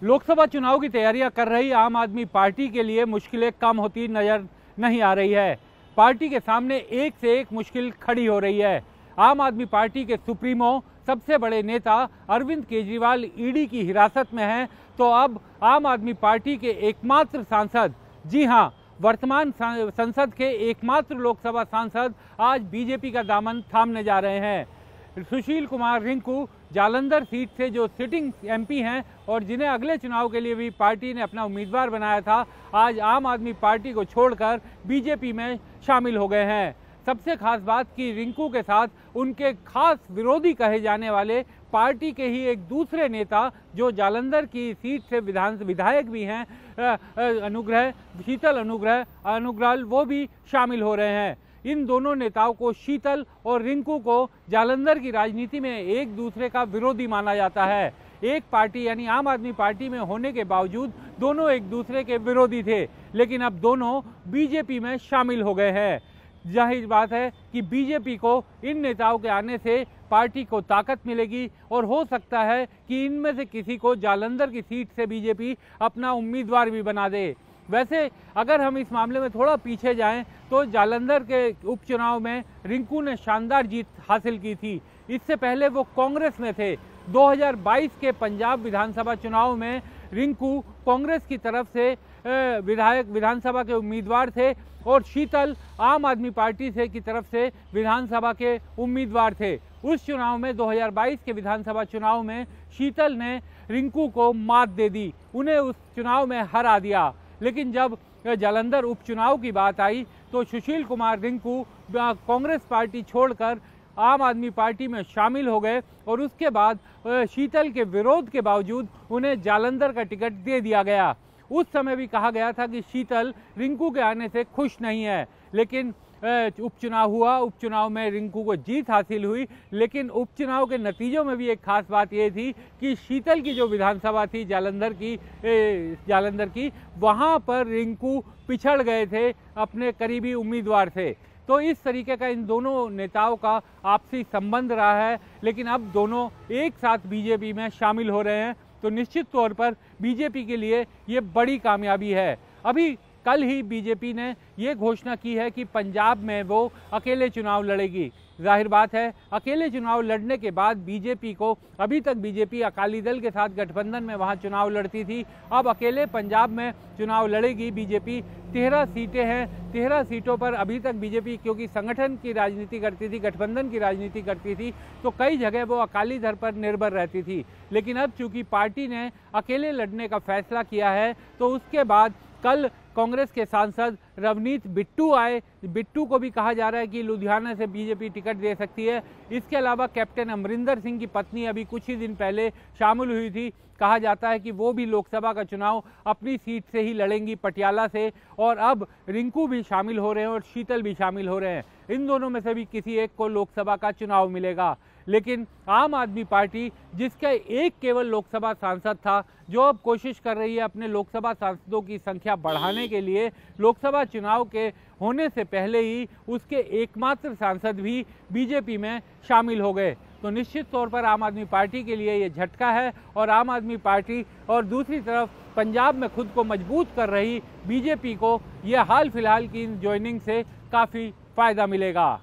लोकसभा चुनाव की तैयारियां कर रही आम आदमी पार्टी के लिए मुश्किलें कम होती नजर नहीं आ रही है। पार्टी के सामने एक से एक मुश्किल खड़ी हो रही है। आम आदमी पार्टी के सुप्रीमो सबसे बड़े नेता अरविंद केजरीवाल ईडी की हिरासत में हैं, तो अब आम आदमी पार्टी के एकमात्र सांसद, जी हां, वर्तमान संसद के एकमात्र लोकसभा सांसद आज बीजेपी का दामन थामने जा रहे हैं। सुशील कुमार रिंकू जालंधर सीट से जो सिटिंग एमपी हैं और जिन्हें अगले चुनाव के लिए भी पार्टी ने अपना उम्मीदवार बनाया था, आज आम आदमी पार्टी को छोड़कर बीजेपी में शामिल हो गए हैं। सबसे खास बात कि रिंकू के साथ उनके खास विरोधी कहे जाने वाले पार्टी के ही एक दूसरे नेता जो जालंधर की सीट से विधायक भी हैं, शीतल अनुग्रह, वो भी शामिल हो रहे हैं। इन दोनों नेताओं को, शीतल और रिंकू को, जालंधर की राजनीति में एक दूसरे का विरोधी माना जाता है। एक पार्टी यानी आम आदमी पार्टी में होने के बावजूद दोनों एक दूसरे के विरोधी थे, लेकिन अब दोनों बीजेपी में शामिल हो गए हैं। जाहिर बात है कि बीजेपी को इन नेताओं के आने से पार्टी को ताकत मिलेगी और हो सकता है कि इनमें से किसी को जालंधर की सीट से बीजेपी अपना उम्मीदवार भी बना दे। वैसे अगर हम इस मामले में थोड़ा पीछे जाएं तो जालंधर के उपचुनाव में रिंकू ने शानदार जीत हासिल की थी। इससे पहले वो कांग्रेस में थे। 2022 के पंजाब विधानसभा चुनाव में रिंकू कांग्रेस की तरफ से विधानसभा के उम्मीदवार थे और शीतल आम आदमी पार्टी से की तरफ से विधानसभा के उम्मीदवार थे। उस चुनाव में 2022 के विधानसभा चुनाव में शीतल ने रिंकू को मात दे दी, उन्हें उस चुनाव में हरा दिया। लेकिन जब जालंधर उपचुनाव की बात आई तो सुशील कुमार रिंकू कांग्रेस पार्टी छोड़कर आम आदमी पार्टी में शामिल हो गए और उसके बाद शीतल के विरोध के बावजूद उन्हें जालंधर का टिकट दे दिया गया। उस समय भी कहा गया था कि शीतल रिंकू के आने से खुश नहीं है, लेकिन उपचुनाव हुआ, उपचुनाव में रिंकू को जीत हासिल हुई। लेकिन उपचुनाव के नतीजों में भी एक खास बात यह थी कि शीतल की जो विधानसभा थी जालंधर की वहां पर रिंकू पिछड़ गए थे अपने करीबी उम्मीदवार से। तो इस तरीके का इन दोनों नेताओं का आपसी संबंध रहा है, लेकिन अब दोनों एक साथ बीजेपी में शामिल हो रहे हैं, तो निश्चित तौर पर बीजेपी के लिए ये बड़ी कामयाबी है। अभी कल ही बीजेपी ने ये घोषणा की है कि पंजाब में वो अकेले चुनाव लड़ेगी। जाहिर बात है, अकेले चुनाव लड़ने के बाद बीजेपी को, अभी तक बीजेपी अकाली दल के साथ गठबंधन में वहां चुनाव लड़ती थी, अब अकेले पंजाब में चुनाव लड़ेगी बीजेपी। 13 सीटें हैं, 13 सीटों पर अभी तक बीजेपी, क्योंकि संगठन की राजनीति करती थी, गठबंधन की राजनीति करती थी, तो कई जगह वो अकाली दल पर निर्भर रहती थी। लेकिन अब चूंकि पार्टी ने अकेले लड़ने का फैसला किया है, तो उसके बाद कल कांग्रेस के सांसद रवनीत बिट्टू आए। बिट्टू को भी कहा जा रहा है कि लुधियाना से बीजेपी टिकट दे सकती है। इसके अलावा कैप्टन अमरिंदर सिंह की पत्नी अभी कुछ ही दिन पहले शामिल हुई थी। कहा जाता है कि वो भी लोकसभा का चुनाव अपनी सीट से ही लड़ेंगी, पटियाला से। और अब रिंकू भी शामिल हो रहे हैं और शीतल भी शामिल हो रहे हैं। इन दोनों में से भी किसी एक को लोकसभा का चुनाव मिलेगा। लेकिन आम आदमी पार्टी, जिसका एक केवल लोकसभा सांसद था, जो अब कोशिश कर रही है अपने लोकसभा सांसदों की संख्या बढ़ाने के लिए, लोकसभा चुनाव के होने से पहले ही उसके एकमात्र सांसद भी बीजेपी में शामिल हो गए। तो निश्चित तौर पर आम आदमी पार्टी के लिए ये झटका है और आम आदमी पार्टी और दूसरी तरफ पंजाब में खुद को मजबूत कर रही बीजेपी को ये हाल फिलहाल की इन ज्वाइनिंग से काफ़ी फायदा मिलेगा।